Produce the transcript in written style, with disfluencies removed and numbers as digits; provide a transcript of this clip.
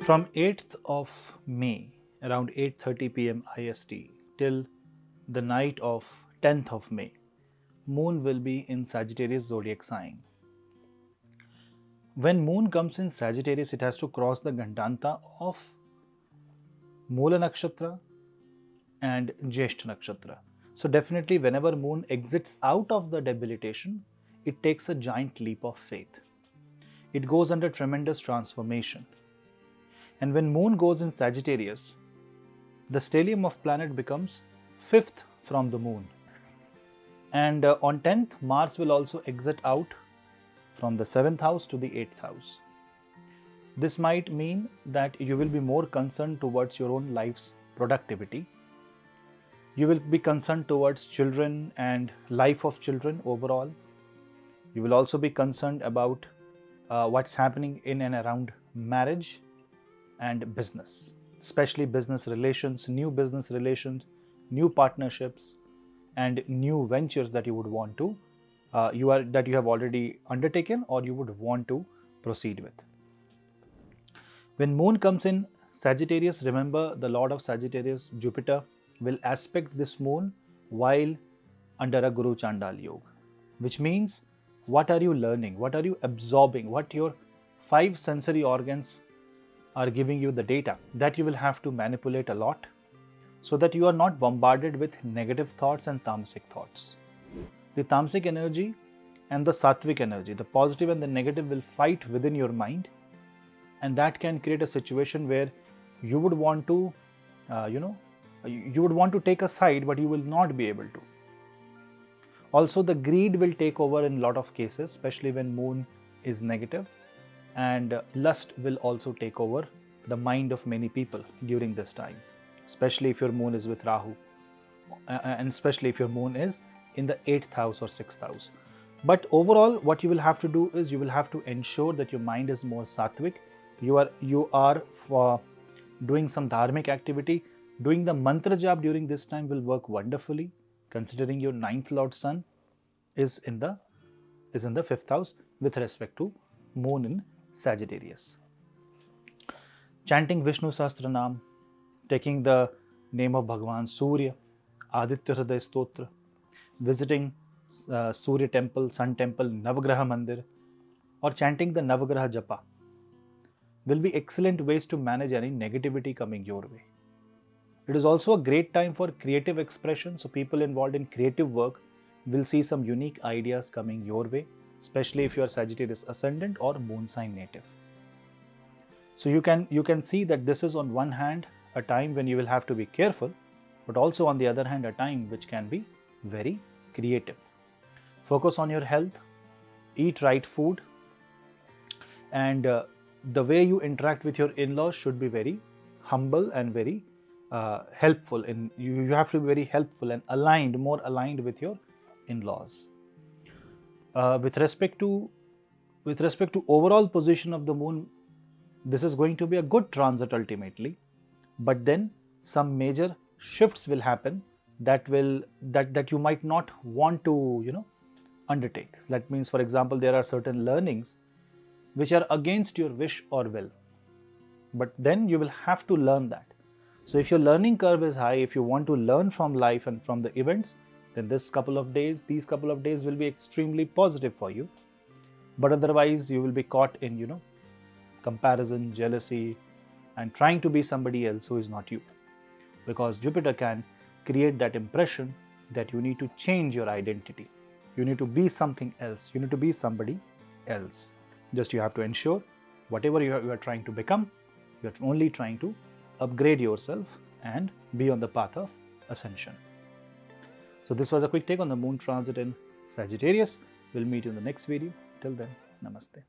From 8th of May around 8:30 p.m. IST till the night of 10th of May, Moon will be in Sagittarius zodiac sign. When Moon comes in Sagittarius, it has to cross the Gandanta of Moola Nakshatra and Jeshta Nakshatra. So definitely whenever Moon exits out of the debilitation, it takes a giant leap of faith. It goes under tremendous transformation. And when Moon goes in Sagittarius, the stellium of planet becomes 5th from the Moon. And on 10th, Mars will also exit out from the 7th house to the 8th house. This might mean that you will be more concerned towards your own life's productivity. You will be concerned towards children and life of children overall. You will also be concerned about what's happening in and around marriage and business, especially business relations, new partnerships, and new ventures that you would want to, that you have already undertaken or you would want to proceed with. When Moon comes in Sagittarius, remember the Lord of Sagittarius, Jupiter, will aspect this Moon while under a Guru Chandal Yoga, which means what are you learning, what are you absorbing, what your 5 sensory organs are giving you the data, that you will have to manipulate a lot so that you are not bombarded with negative thoughts and tamasic thoughts. The tamasic energy and the sattvic energy, the positive and the negative, will fight within your mind, and that can create a situation where you would want to, you would want to take a side, but you will not be able to. Also, the greed will take over in a lot of cases, especially when Moon is negative, and lust will also take over the mind of many people during this time, especially if your Moon is with Rahu, and especially if your Moon is in the 8th house or 6th house. But overall, what you will have to do is you will have to ensure that your mind is more sattvic. You are for doing some dharmic activity. Doing the mantra jap during this time will work wonderfully, considering your 9th Lord Sun is in the 5th house with respect to Moon in Sagittarius. Chanting Vishnu Sahasranam, taking the name of Bhagavan Surya, Aditya Hriday Stotra, visiting Surya temple, Sun temple, Navagraha Mandir, or chanting the Navagraha Japa will be excellent ways to manage any negativity coming your way. It is also a great time for creative expression, so people involved in creative work will see some unique ideas coming your way, especially if you are Sagittarius ascendant or Moon sign native. So you can see that this is on one hand a time when you will have to be careful, but also on the other hand a time which can be very creative. Focus on your health, eat right food, and the way you interact with your in-laws should be very humble and very helpful. You have to be very helpful and more aligned with your in-laws. With respect to overall position of the Moon, this is going to be a good transit ultimately, but then some major shifts will happen that you might not want to undertake. That means, for example, there are certain learnings which are against your wish or will, but then you will have to learn that. So if your learning curve is high, if you want to learn from life and from the events, then these couple of days will be extremely positive for you. But otherwise, you will be caught in comparison, jealousy, and trying to be somebody else who is not you, because Jupiter can create that impression that you need to change your identity. You need to be something else. You need to be somebody else. Just you have to ensure whatever you are trying to become, you are only trying to upgrade yourself and be on the path of ascension. So this was a quick take on the Moon transit in Sagittarius. We'll meet you in the next video. Till then, namaste.